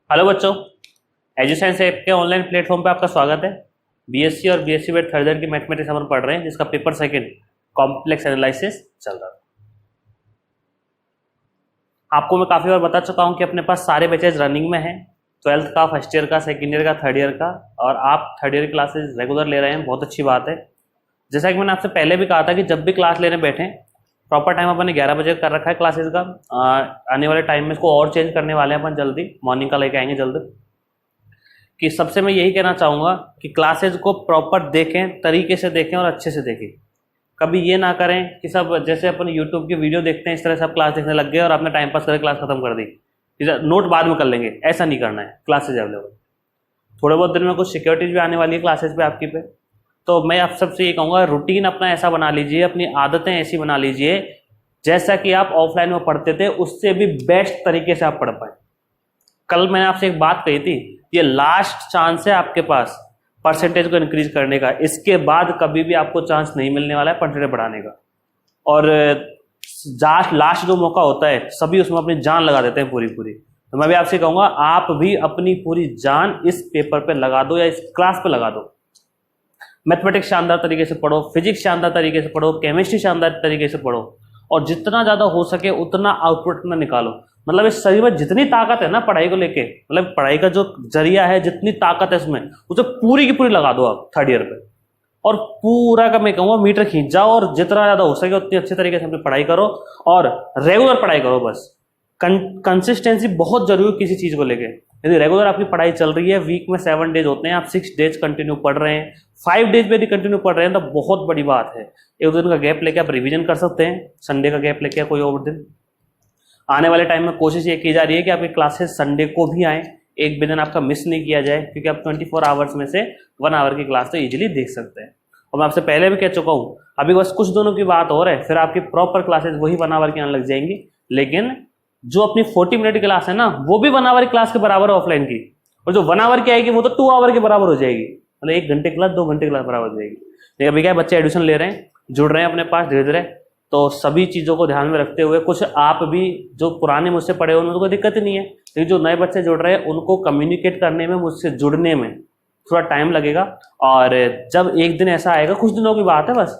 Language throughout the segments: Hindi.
हेलो बच्चों, एजुसाइंस ऐप के ऑनलाइन प्लेटफॉर्म पे आपका स्वागत है। बीएससी और बीएससी विद थर्ड ईयर की मैथमेटिक्स हम पढ़ रहे हैं, जिसका पेपर सेकंड कॉम्प्लेक्स एनालिसिस चल रहा है। आपको मैं काफ़ी बार बता चुका हूं कि अपने पास सारे बैचेज रनिंग में हैं, 12th का, फर्स्ट ईयर का, सेकेंड ईयर का, थर्ड ईयर का, और आप थर्ड ईयर की क्लासेज रेगुलर ले रहे हैं, बहुत अच्छी बात है। जैसा कि मैंने आपसे पहले भी कहा था कि जब भी क्लास लेने बैठें, प्रॉपर टाइम अपन ने 11 बजे कर रखा है क्लासेस का। आने वाले टाइम में इसको और चेंज करने वाले हैं अपन जल्दी, मॉर्निंग का लेके आएंगे जल्दी। कि सबसे मैं यही कहना चाहूँगा कि क्लासेज को प्रॉपर देखें, तरीके से देखें और अच्छे से देखें। कभी ये ना करें कि सब जैसे अपन यूट्यूब की वीडियो देखते हैं इस तरह से आप क्लास देखने लग गए और आपने टाइम पास करके क्लास खत्म कर दी, नोट बाद में कर लेंगे, ऐसा नहीं करना है। क्लासेज अवेलेबल, थोड़े बहुत दिन में कुछ सिक्योरिटीज भी आने वाली है क्लासेज पे आपकी पे। तो मैं आप सबसे ये कहूँगा, रूटीन अपना ऐसा बना लीजिए, अपनी आदतें ऐसी बना लीजिए जैसा कि आप ऑफलाइन में पढ़ते थे, उससे भी बेस्ट तरीके से आप पढ़ पाए। कल मैंने आपसे एक बात कही थी, ये लास्ट चांस है आपके पास परसेंटेज को इंक्रीज करने का। इसके बाद कभी भी आपको चांस नहीं मिलने वाला है परसेंटेज बढ़ाने का। और लास्ट जो मौका होता है, सभी उसमें अपनी जान लगा देते हैं पूरी पूरी। तो मैं भी आपसे कहूँगा, आप भी अपनी पूरी जान इस पेपर पे लगा दो या इस क्लास पे लगा दो। मैथमेटिक्स शानदार तरीके से पढ़ो, फिजिक्स शानदार तरीके से पढ़ो, केमिस्ट्री शानदार तरीके से पढ़ो, और जितना ज़्यादा हो सके उतना आउटपुट में निकालो। मतलब इस शरीर में जितनी ताकत है ना पढ़ाई को लेके, मतलब पढ़ाई का जो जरिया है, जितनी ताकत है इसमें, उसे पूरी की पूरी लगा दो आप थर्ड ईयर पे। और पूरा का मैं कहूँगा मीटर खींच जाओ, और जितना ज़्यादा हो सके उतनी अच्छे तरीके से अपनी पढ़ाई करो और रेगुलर पढ़ाई करो। बस कंसिस्टेंसी बहुत जरूरी है किसी चीज़ को लेके। यदि रेगुलर आपकी पढ़ाई चल रही है, वीक में 7 डेज होते हैं, आप 6 डेज कंटिन्यू पढ़ रहे हैं, 5 डेज में भी कंटिन्यू पढ़ रहे हैं, तो बहुत बड़ी बात है। एक दिन का गैप लेके आप रिवीजन कर सकते हैं, संडे का गैप लेके कोई और दिन। आने वाले टाइम में कोशिश ये की जा रही है कि आपकी क्लासेस संडे को भी आए, एक भी दिन आपका मिस नहीं किया जाए, क्योंकि आप 24 आवर्स में से 1 आवर की क्लास तो इजीली देख सकते हैं। और मैं आपसे पहले भी कह चुका हूँ, अभी बस कुछ दिनों की बात और है, फिर आपकी प्रॉपर क्लासेस वही 1 आवर की आने लग जाएंगी। लेकिन जो अपनी 40 मिनट की क्लास है ना, वो भी 1 आवर की क्लास के बराबर है ऑफलाइन की, और जो 1 आवर की आएगी वो तो 2 आवर के बराबर हो जाएगी। मतलब 1 घंटे क्लास 2 घंटे क्लास बराबर हो जाएगी। लेकिन अभी क्या है, बच्चे एडमिशन ले रहे हैं, जुड़ रहे हैं अपने पास धीरे धीरे, तो सभी चीज़ों को ध्यान में रखते हुए, कुछ आप भी जो पुराने मुझसे पढ़े हो उनको कोई दिक्कत ही नहीं है, लेकिन जो नए बच्चे जुड़ रहे हैं उनको कम्युनिकेट करने में, मुझसे जुड़ने में थोड़ा टाइम लगेगा। और जब एक दिन ऐसा आएगा, कुछ दिनों की बात है बस,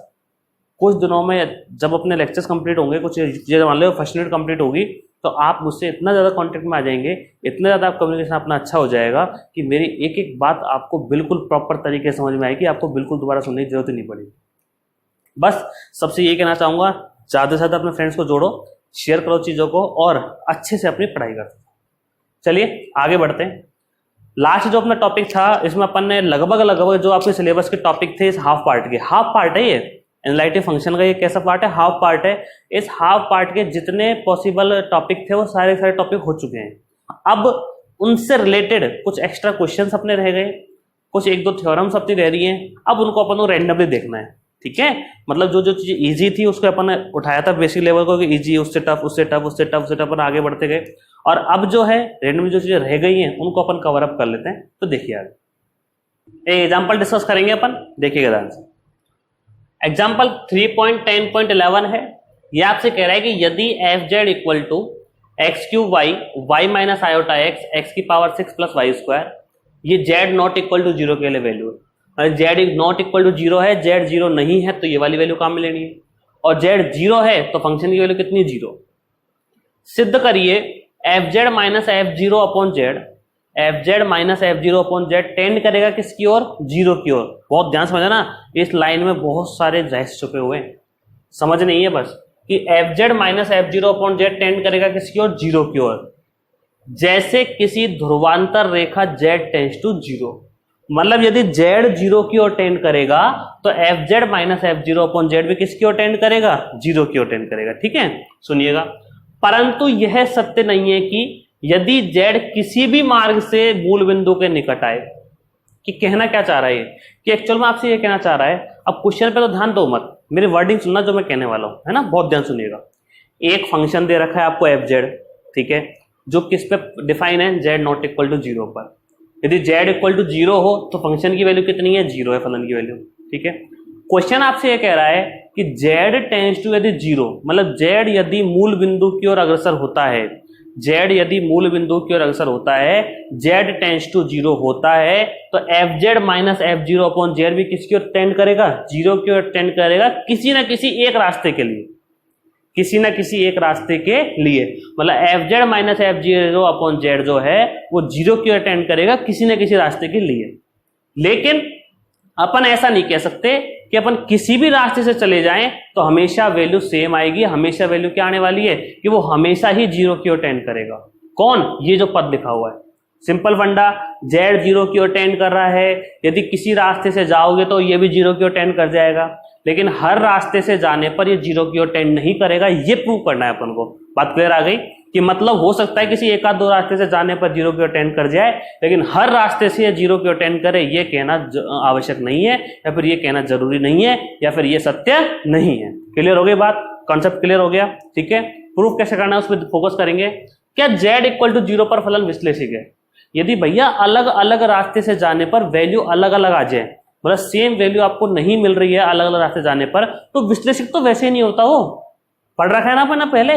कुछ दिनों में जब अपने लेक्चर्स कंप्लीट होंगे, कुछ चीज़ें मान लो फर्स्ट यूनिट कंप्लीट होगी, तो आप मुझसे इतना ज़्यादा कांटेक्ट में आ जाएंगे, इतना ज़्यादा आप कम्युनिकेशन अपना अच्छा हो जाएगा कि मेरी एक एक बात आपको बिल्कुल प्रॉपर तरीके से समझ में आएगी, आपको बिल्कुल दोबारा सुनने की जरूरत ही नहीं पड़ेगी। बस सबसे ये कहना चाहूँगा, ज़्यादा से ज़्यादा अपने फ्रेंड्स को जोड़ो, शेयर करो चीज़ों को, और अच्छे से अपनी पढ़ाई करो। चलिए आगे बढ़ते हैं। लास्ट जो अपना टॉपिक था, इसमें अपन ने लगभग जो आपके सिलेबस के टॉपिक थे, इस हाफ पार्ट है ये एनालिटिक फंक्शन का। ये कैसा पार्ट है? हाफ पार्ट है। इस हाफ पार्ट के जितने पॉसिबल टॉपिक थे वो सारे टॉपिक हो चुके हैं। अब उनसे रिलेटेड कुछ एक्स्ट्रा क्वेश्चंस अपने रह गए, कुछ 1-2 थ्योरम्स अपनी रह रही हैं। अब उनको अपन को रैंडमली देखना है, ठीक है। मतलब जो चीज़ ईजी थी उसको अपन ने उठाया था बेसिक लेवल को, कि ईजी, उससे टफ, उससे टफ, उससे टफ, उससे टफ, अपन आगे बढ़ते गए। और अब जो है रैंडमली जो चीज़ें रह गई हैं उनको अपन कवर अप कर लेते हैं। तो देखिए आगे एग्जाम्पल डिस्कस करेंगे अपन, देखिएगा ध्यान से। एग्जाम्पल 3.10.11 है। ये आपसे कह रहा है कि यदि f z equal to x q y, Y minus iota x, x की पावर 6 प्लस वाई स्क्वायर, ये जेड नॉट इक्वल टू 0 के लिए वैल्यू है। जेड नॉट इक्वल टू 0 है, जेड 0 नहीं है, तो ये वाली वैल्यू काम में लेनी है। और जेड 0 है तो फंक्शन की वैल्यू कितनी? 0। सिद्ध करिए F z minus f zero upon Z, F z minus f zero upon Z tend करेगा किसकी ओर? 0 की ओर। बहुत ध्यान समझना ना, इस लाइन में बहुत सारे रहस्य छुपे हुए हैं, समझ नहीं है बस, कि F z minus f zero upon Z tend करेगा किसकी ओर? 0 की ओर। जैसे किसी ध्रुवांतर रेखा जेड टेंड्स टू 0, मतलब यदि जेड 0 की ओर टेंड करेगा तो F z minus f zero upon Z भी किसकी ओर टेंड करेगा? 0 की ओर टेंड करेगा, ठीक है। सुनिएगा, परंतु यह सत्य नहीं है कि यदि जेड किसी भी मार्ग से मूल बिंदु के निकट आए। कि कहना क्या चाह रहा है कि एक्चुअल में आपसे ये कहना चाह रहा है, अब क्वेश्चन पे तो ध्यान दो मत, मेरी वर्डिंग सुनना जो मैं कहने वाला हूं, है ना, बहुत ध्यान सुनिएगा। एक फंक्शन दे रखा है आपको एफ जेड, ठीक है, जो किस पे डिफाइन है? जेड नॉट इक्वल टू 0 पर। यदि जेड इक्वल टू 0 हो तो फंक्शन की वैल्यू कितनी है? 0 है फलन की वैल्यू, ठीक है। क्वेश्चन आपसे ये कह रहा है कि जेड टेंड्स टू यदि 0, मतलब जेड यदि मूल बिंदु की ओर अग्रसर होता है, जेड यदि मूल बिंदु की ओर अग्रसर होता है, जेड टेंड्स टू जीरो होता है, तो F z minus f zero upon Z भी किसकी ओर टेंड करेगा? जीरो की ओर टेंड करेगा, किसी ना किसी एक रास्ते के लिए, किसी ना किसी एक रास्ते के लिए। मतलब F z minus f zero upon Z जो है वो जीरो की ओर टेंड करेगा किसी ना किसी रास्ते के लिए। लेकिन अपन ऐसा नहीं कह सकते कि अपन किसी भी रास्ते से चले जाएं तो हमेशा वैल्यू सेम आएगी। हमेशा वैल्यू क्या आने वाली है कि वो हमेशा ही जीरो की ओर टेंड करेगा। कौन? ये जो पद लिखा हुआ है। सिंपल फंडा, जेड जीरो की ओर टेंड कर रहा है, यदि किसी रास्ते से जाओगे तो ये भी जीरो की ओर टेंड कर जाएगा, लेकिन हर रास्ते से जाने पर ये जीरो की ओर टेंड नहीं करेगा। ये प्रूव करना है अपन को। बात क्लियर आ गई कि मतलब हो सकता है किसी एक आध दो रास्ते से जाने पर जीरो की ओर टेंड कर जाए, लेकिन हर रास्ते से ये जीरो की ओर टेंड करे ये कहना आवश्यक नहीं है, या फिर ये कहना जरूरी नहीं है, या फिर ये सत्य नहीं है। क्लियर हो गई बात? कॉन्सेप्ट क्लियर हो गया? ठीक है। प्रूफ कैसे करना है उस पर फोकस करेंगे। क्या जेड इक्वल टू जीरो पर फलन विश्लेषिक है? यदि भैया अलग अलग रास्ते से जाने पर वैल्यू अलग अलग आ जाए, मतलब सेम वैल्यू आपको नहीं मिल रही है अलग अलग रास्ते जाने पर, तो विश्लेषिक तो वैसे ही नहीं होता। वो पढ़ रखा है ना अपन पहले,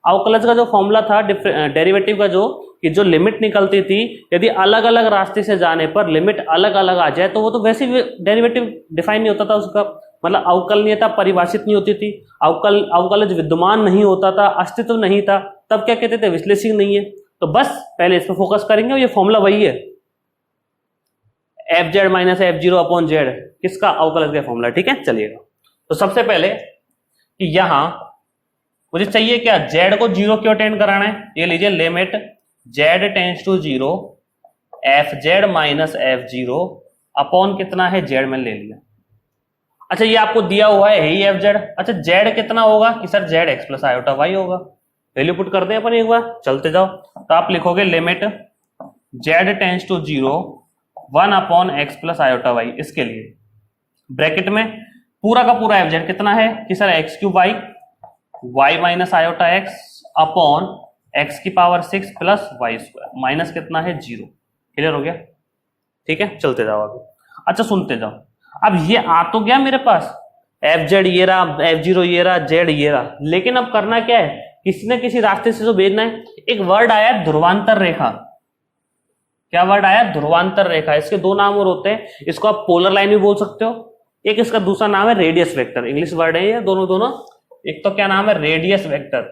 अवकलज का जो फॉर्मूला था डेरिवेटिव का, जो लिमिट निकलती थी, यदि अलग अलग रास्ते से जाने पर लिमिट अलग अलग आ जाए तो वो तो वैसे ही डेरिवेटिव डिफाइन नहीं होता था उसका, मतलब अवकलनीयता परिभाषित नहीं होती थी, अवकलज विद्यमान नहीं होता था, अस्तित्व नहीं था, तब क्या कहते थे? विश्लेषिक नहीं है। तो बस पहले इस पर फोकस करेंगे, ये फॉर्मूला वही है, F z minus f zero upon Z, किसका? अवकलज का फॉर्मूला। ठीक है, चलिएगा। तो सबसे पहले कि यहां मुझे चाहिए क्या? जेड को जीरो क्यों टेंड कराना है? ये लीजिए, limit z tends to zero f z minus f zero upon कितना है? जेड में ले लिया। अच्छा, ये आपको दिया हुआ है ही एफ जेड। अच्छा, जेड कितना होगा कि sir Z X plus iota Y होगा। वैल्यू पुट करते हैं अपन एक बार, चलते जाओ। तो आप लिखोगे limit z tends to zero one upon x plus iota y, इसके लिए ब्रैकेट में पूरा का पूरा एफ जेड कितना है कि sir X cube Y, Y minus iota X upon X की power 6 plus Y square, minus कितना है? जीरो। क्लियर हो गया? ठीक है, चलते जाओ आगे। अच्छा, सुनते जाओ। अब ये आ तो गया मेरे पास, एफ जेड ये रहा, एफ जीरो ये रहा, जेड ये रहा, लेकिन अब करना क्या है? किसी न किसी रास्ते से जो भेजना है। एक वर्ड आया ध्रुवांतर रेखा। क्या वर्ड आया? ध्रुवांतर रेखा। इसके दो नाम और होते हैं, इसको आप पोलर लाइन भी बोल सकते हो, एक इसका दूसरा नाम है रेडियस वेक्टर। इंग्लिश वर्ड है ये दोनों। एक तो क्या नाम है? रेडियस वेक्टर,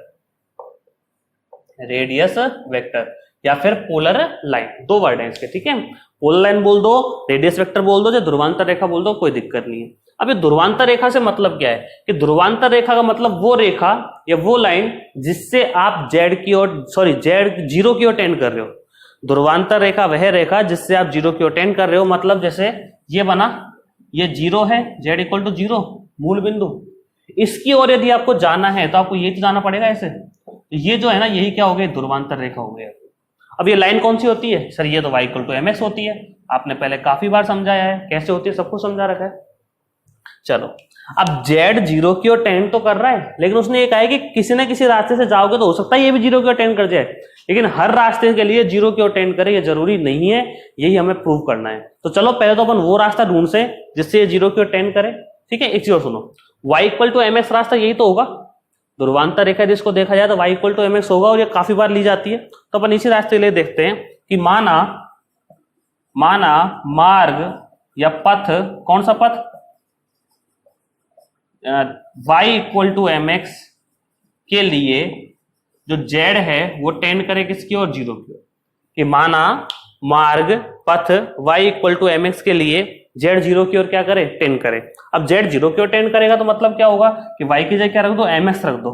रेडियस वेक्टर, या फिर पोलर लाइन। दो वर्ड है इसके। ठीक है, पोलर लाइन बोल दो, रेडियस वेक्टर बोल दो, या ध्रुवांतर रेखा बोल दो, कोई दिक्कत नहीं है। अब ये ध्रुवांतर रेखा से मतलब क्या है कि ध्रुवांतर रेखा का मतलब वो रेखा या वो लाइन जिससे आप जेड जीरो की ओर टेंड कर रहे हो। ध्रुवांतर रेखा वह रेखा जिससे आप जीरो की ओर टेंड कर रहे हो। मतलब जैसे ये बना, ये जीरो है, जेड इक्वल टू जीरो मूल बिंदु, इसकी ओर यदि आपको जाना है तो आपको ये तो जाना पड़ेगा ऐसे। ये जो है ना, यही क्या हो गया? ध्रुवांतर रेखा हो गया। अब ये लाइन कौन सी होती है? सर ये तो y equal to m x होती है। आपने पहले काफी बार समझाया है कैसे होती है, सबको समझा रखा है। चलो, अब जेड जीरो की ओर टेंड तो कर रहा है, लेकिन उसने ये कहा है कि किसी न किसी रास्ते से जाओगे तो हो सकता है ये भी जीरो की ओर टेंड कर जाए, लेकिन हर रास्ते के लिए जीरो की ओर टेंड करे ये जरूरी नहीं है। यही हमें प्रूव करना है। तो चलो पहले तो अपन वो रास्ता ढूंढ से जिससे ये जीरो की ओर टेंड करे। ठीक है, एक चीज और सुनो, y equal to m x रास्ता यही तो होगा। ध्रुवांतर रेखा जिसको देखा जाए तो y equal to m x होगा, और ये काफी बार ली जाती है। तो अपन इसी रास्ते लिए देखते हैं कि माना मार्ग या पथ, कौन सा पथ? y equal to m x के लिए जो z है वो टेंड करे किसकी ओर? जीरो की ओर। कि माना मार्ग पथ y equal to m x के लिए z जीरो की ओर क्या करे? टेंड करे। अब z जीरो की ओर टेंड करेगा तो मतलब क्या होगा कि y की जगह क्या रख दो? mx रख दो।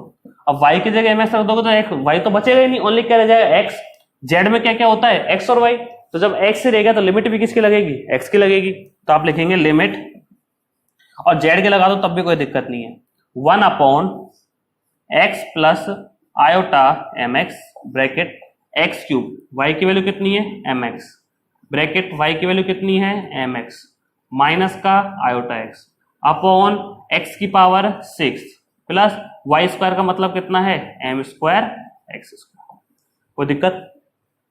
अब y की जगह mx रख दोगे तो y तो बचेगा ही नहीं, ओनली क्या रह जाएगा? x। z में क्या क्या होता है? x और y। तो जब x से रहेगा तो लिमिट भी किसकी लगेगी? x की लगेगी। तो आप लिखेंगे लिमिट, और z के लगा दो तब भी कोई दिक्कत नहीं है, 1 upon x plus iota mx bracket x cube, y की वैल्यू कितनी है? mx ब्रैकेट y की वैल्यू कितनी है? mx माइनस का आयोटा x अपॉन x की पावर 6 प्लस y स्क्वायर का मतलब कितना है? m square x square. कोई दिक्कत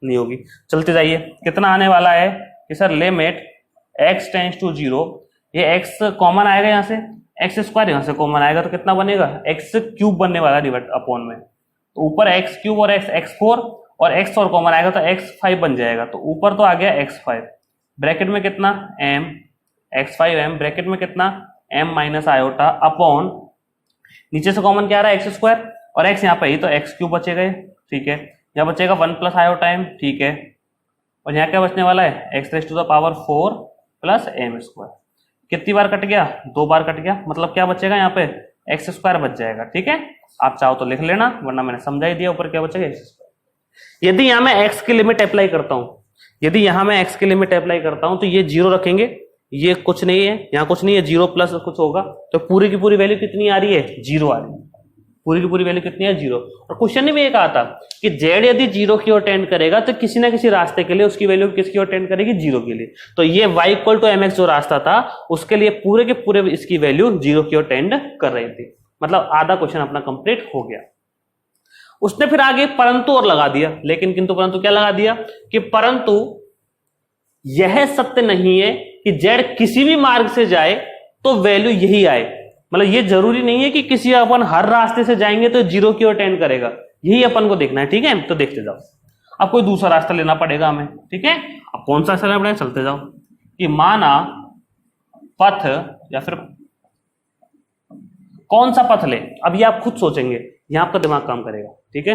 नहीं होगी। चलते जाइए, कितना आने वाला है कि sir limit x tends to zero, ये x कॉमन आएगा यहाँ से, x स्क्वायर यहाँ से कॉमन आएगा तो कितना बनेगा? x क्यूब बनने वाला डिवाइड अपॉन में, तो ऊपर x क्यूब और x4 और x और कॉमन आएगा तो x5 बन जाएगा, तो ऊपर तो आ गया x5, ब्रैकेट में कितना m, x5m, ब्रैकेट में कितना m माइनस आयोटा अपॉन, नीचे से कॉमन क्या आ रहा है x स्क्वायर, और x यहाँ पे ही तो x क्यूब बचेगा, ठीक है, यहाँ बचेगा 1 प्लस आयोटा m, ठीक है, और यहाँ क्या बचने वाला है x raise to the power 4 plus m square. कितनी बार कट गया, 2 बार कट गया, मतलब क्या बचेगा यहाँ पे x स्क्वायर बच जाएगा, ठीक है। आप चाहो तो लिख लेना, वरना मैंने समझा ही दिया, ऊपर क्या बचेगा x स्क्वायर। यदि यहाँ मैं x की लिमिट अप्लाई करता हूँ, यदि यहाँ मैं x की लिमिट अप्लाई करता हूँ तो ये 0 रखेंगे, ये कुछ नहीं है, यहाँ कुछ नहीं है, 0 प्लस कुछ होगा, तो पूरी की पूरी वैल्यू कितनी आ रही है, 0 आ रही है, पूरी की पूरी वैल्यू कितनी है, 0। और क्वेश्चन में ये कहा था कि z यदि 0 की ओर टेंड करेगा तो किसी ना किसी रास्ते के लिए उसकी वैल्यू किसकी ओर टेंड करेगी, 0 के लिए। तो ये y इक्वल टू mx जो रास्ता था उसके लिए पूरे के पूरे इसकी वैल्यू 0 की ओर टेंड कर रही थी, मतलब आधा क्वेश्चन अपना कंप्लीट हो गया। उसने फिर आगे परंतु और लगा दिया, लेकिन किंतु परंतु क्या लगा दिया कि परंतु यह सत्य नहीं है कि z किसी भी मार्ग से जाए तो वैल्यू यही आए, मतलब ये जरूरी नहीं है कि किसी अपन हर रास्ते से जाएंगे तो 0 की ओर टेंड करेगा, यही अपन को देखना है, ठीक है। तो देखते जाओ, अब कोई दूसरा रास्ता लेना पड़ेगा हमें, ठीक है। अब कौन सा रास्ता लेना पड़ेगा, चलते जाओ कि माना पथ, या फिर कौन सा पथ ले, अब ये आप खुद सोचेंगे, यहां आपका दिमाग काम करेगा, ठीक है।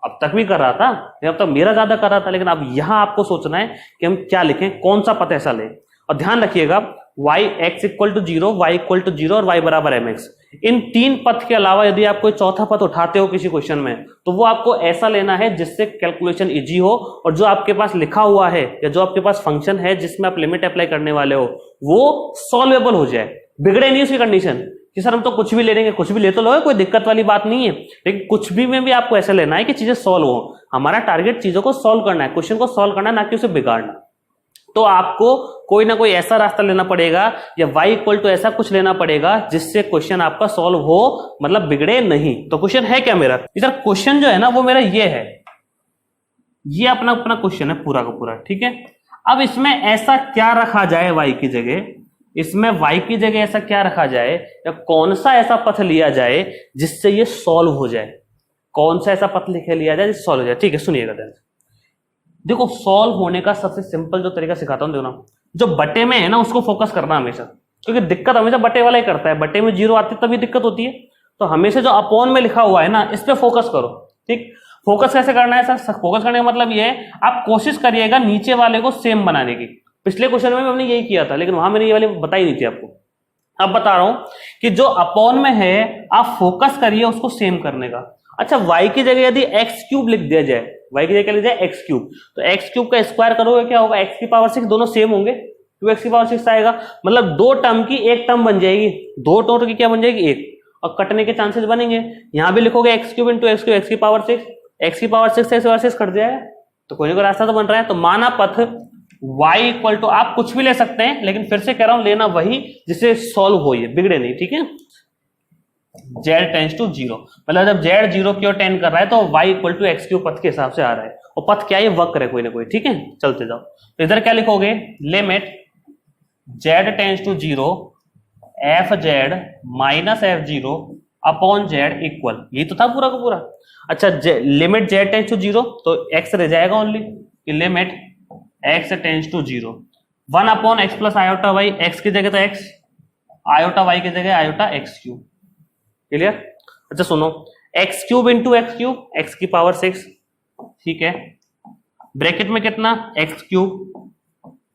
अब तक भी कर रहा था, अब तक मेरा ज्यादा कर रहा था, लेकिन अब यहां आपको सोचना है कि हम क्या लिखें, कौन सा पथ ऐसा ले। और ध्यान रखिएगा y x equal to 0, y equal to 0 और y बराबर mx, इन 3 पथ के अलावा यदि आप कोई चौथा पथ उठाते हो किसी क्वेश्चन में तो वो आपको ऐसा लेना है जिससे कैलकुलेशन इजी हो, और जो आपके पास लिखा हुआ है या जो आपके पास फंक्शन है जिसमें आप लिमिट अप्लाई करने वाले हो वो सॉल्वेबल हो जाए, बिगड़े नहीं उसकी कंडीशन कि सर हम तो कुछ भी ले लेंगे, कुछ भी ले तो लो, कोई दिक्कत वाली बात नहीं है, लेकिन कुछ भी में भी आपको ऐसा लेना है कि चीजें सॉल्व हो। हमारा टारगेट चीजों को सॉल्व करना है, क्वेश्चन को सॉल्व करना है, ना कि उसे बिगाड़ना। तो आपको कोई ना कोई ऐसा रास्ता लेना पड़ेगा या y इक्वल टू ऐसा कुछ लेना पड़ेगा जिससे क्वेश्चन आपका सॉल्व हो, मतलब बिगड़े नहीं। तो क्वेश्चन है क्या मेरा, इधर क्वेश्चन जो है ना वो मेरा ये है, ये अपना अपना क्वेश्चन है पूरा का पूरा, ठीक है। अब इसमें ऐसा क्या रखा जाए y की जगह, इसमें y की जगह ऐसा क्या रखा जाए या कौन सा ऐसा पथ लिया जाए जिससे ये सॉल्व हो जाए, कौन सा ऐसा पथ लिखे लिया जाए जिससे सॉल्व हो जाए, ठीक है। सुनिएगा ध्यान से, देखो सॉल्व होने का सबसे सिंपल जो तरीका सिखाता हूं, देखो ना, जो बटे में है ना उसको फोकस करना हमेशा, क्योंकि दिक्कत हमेशा बटे वाला ही करता है, बटे में 0 आती तभी दिक्कत होती है। तो हमेशा जो अपॉन में लिखा हुआ है ना इस पे फोकस करो, ठीक। फोकस कैसे करना है सर, फोकस करने का मतलब ये है आप कोशिश करिएगा नीचे वाले को सेम बनाने की। पिछले क्वेश्चन में हमने यही किया था, लेकिन वहां मैंने ये वाली बताई नहीं थी आपको, अब बता रहा हूं कि जो अपॉन में है आप फोकस करिए उसको सेम करने का। अच्छा, y की जगह यदि x क्यूब लिख दिया जाए, y की जगह क्या लिख जाए x क्यूब, तो x क्यूब का स्क्वायर करोगे क्या होगा, x की पावर 6, दोनों सेम होंगे, 2x की पावर 6 आएगा, मतलब 2 टर्म की एक टर्म बन जाएगी, 2 टर्म की क्या बन जाएगी, एक, और कटने के चांसेस बनेंगे। यहां भी लिखोगे x cube into x cube, x की पावर 6, x की पावर 6 से x की पावर 6 कट जाएगा, तो कोई ना कोई रास्ता तो बन रहा है। तो माना पथ y इक्वल टू, आप कुछ भी ले सकते हैं, लेकिन फिर से कह रहा हूं लेना वही जिसे सॉल्व हो, ये बिगड़े नहीं, ठीक है। z टेंड्स टू 0, मतलब जब z 0 की ओर टेंड कर रहा है तो y equal to x cube पथ के हिसाब से आ रहा है, और पथ क्या है, ये वक्र है कोई ना कोई, ठीक है। चलते जाओ, तो इधर क्या लिखोगे, limit z tends to 0 f z minus f0 upon z equal, यही तो था पूरा का पूरा। अच्छा, लिमिट z टेंड्स टू 0 तो x रह जाएगा only, limit x tends to 0 1 upon x plus iota y, x की जगह तो x, आयोटा y की जगह आयोटा x क्यूब, क्लियर। अच्छा सुनो, x cube into x cube, x की पावर 6, ठीक है, ब्रैकेट में कितना x cube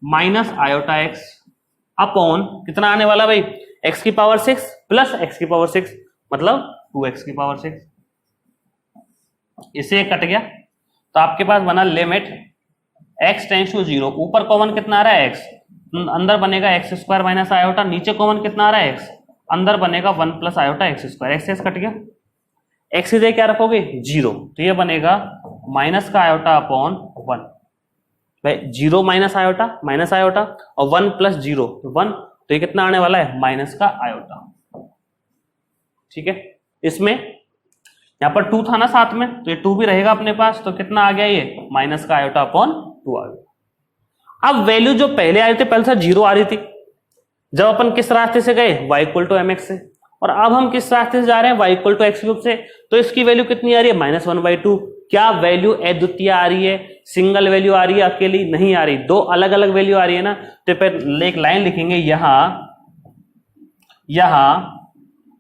minus iota x upon कितना आने वाला भाई, x की पावर 6 प्लस x की पावर 6, मतलब 2x की पावर 6, इससे कट गया, तो आपके पास बना लिमिट x टेंड्स टू 0, ऊपर कॉमन कितना आ रहा है x, अंदर बनेगा x स्क्वायर माइनस आयोटा, नीचे कॉमन कितना आ रहा है x, अंदर बनेगा 1 plus iota x square, x cut गया, एक्स की जगह क्या रखोगे 0, तो ये बनेगा माइनस का आयोटा अपॉन 1, भाई 0 माइनस आयोटा और 1 प्लस 0 तो 1, तो ये कितना आने वाला है, माइनस का आयोटा, ठीक है। इसमें यहां पर 2 था ना साथ में, तो ये 2 भी रहेगा अपने पास, तो कितना आ गया, ये माइनस का आयोटा अपॉन 2 आ गया। अब वैल्यू जो पहले आ रही थी, पहले था 0 आ रही थी, जब अपन किस रास्ते से गए, y इक्वल टू mx से, और अब हम किस रास्ते से जा रहे हैं, y equal to x cube से, तो इसकी वैल्यू कितनी आ रही है, -1/2, क्या वैल्यू अद्वितीय आ रही है, सिंगल वैल्यू आ रही है, अकेली नहीं आ रही, दो अलग अलग वैल्यू आ रही है ना, तो फिर एक लाइन लिखेंगे यहां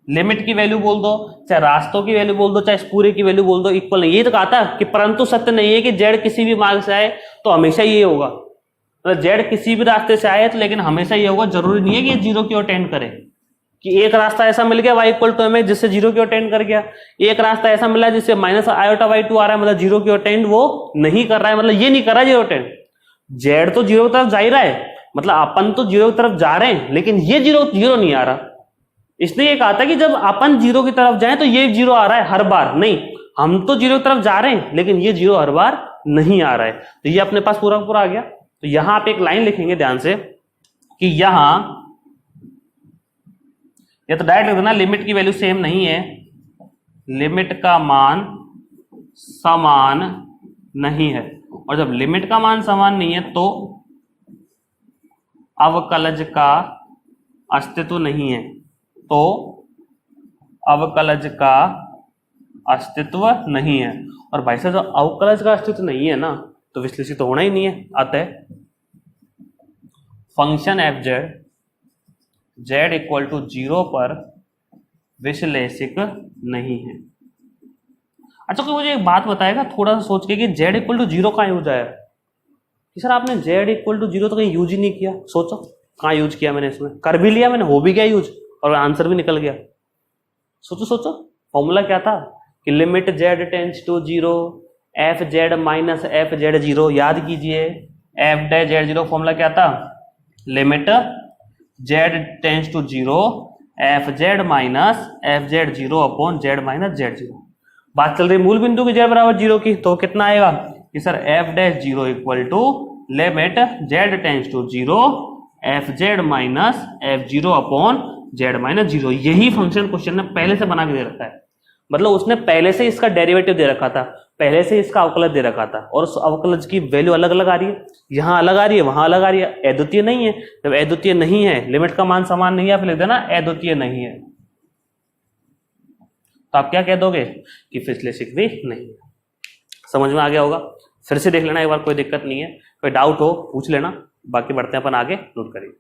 लिमिट की वैल्यू बोल दो, चाहे रास्तों की वैल्यू बोल दो, चाहे इस पूरे की वैल्यू बोल दो, इक्वल नहीं। ये तो कहा था कि परंतु सत्य नहीं है कि जेड किसी भी मार्ग से आए तो हमेशा ये होगा, मतलब जेड किसी भी रास्ते से आए तो लेकिन हमेशा ये होगा, जरूरी नहीं है कि ये जीरो की ओर टेंड करे, कि एक रास्ता ऐसा मिल गया y इक्वल टू एम जिससे जीरो की ओर टेंड कर गया, एक रास्ता ऐसा मिला जिससे माइनस आयोटा y2 आ रहा है, मतलब जीरो की ओर टेंड वो नहीं कर रहा है, मतलब ये नहीं कर रहा है जीरो टेंड। जेड तो जीरो की तरफ जा ही रहा है, मतलब अपन तो जीरो की तरफ जा रहे हैं, लेकिन ये जीरो नहीं आ रहा। इसने ये कहा था कि जब अपन जीरो की तरफ जाए तो ये जीरो आ रहा है हर बार, नहीं, हम तो जीरो की तरफ जा रहे हैं लेकिन ये जीरो हर बार नहीं आ रहा है। तो ये अपने पास पूरा पूरा आ गया। तो यहां आप एक लाइन लिखेंगे ध्यान से कि यहां ये तो डायरेक्ट लिख देना, लिमिट की वैल्यू सेम नहीं है, लिमिट का मान समान नहीं है, और जब लिमिट का मान समान नहीं है तो अवकलज का अस्तित्व नहीं है, तो अवकलज का अस्तित्व नहीं है। और भाई साहब जब अवकलज का अस्तित्व नहीं है ना तो विश्लेषित तो होना ही नहीं है। अतः function f z z equal to 0 पर विश्लेषिक नहीं है। अच्छा कोई मुझे एक बात बताएगा थोड़ा सा सोच के कि जेड इक्वल टू 0 कहाँ यूज आया कि सर आपने जेड इक्वल टू 0 तो कहीं यूज ही नहीं किया। सोचो कहाँ यूज किया मैंने, इसमें कर भी लिया मैंने, हो भी गया यूज और आंसर भी निकल गया। सोचो फॉर्मूला क्या था कि limit z tends to 0 f z minus f z 0। याद कीजिए एफ डे जेड 0 फॉर्मूला क्या था, limit z tends to 0 f z minus f z 0 upon z minus z 0। बात चल रही मूल बिंदु की जेड बराबर 0 की, तो कितना आएगा कि sir f dash 0 equal to limit z tends to 0 f z minus f 0 upon z minus 0। यही फंक्शन क्वेश्चन ने पहले से बना के दे रखा है, मतलब उसने पहले से इसका डेरिवेटिव दे रखा था, पहले से इसका अवकलज दे रखा था, और उस अवकलज की वैल्यू अलग अलग आ रही है, यहां अलग आ रही है वहां अलग आ रही है, अद्वितीय नहीं है। जब अद्वितीय नहीं है, लिमिट का मान समान नहीं है, आप लिख देना अद्वितीय नहीं है, तो आप क्या कह दोगे कि विश्लेषित भी नहीं है। समझ में आ गया होगा, फिर से देख लेना एक बार, कोई दिक्कत नहीं है, कोई डाउट हो पूछ लेना, बाकी बढ़ते हैं अपन आगे, नोट करिए।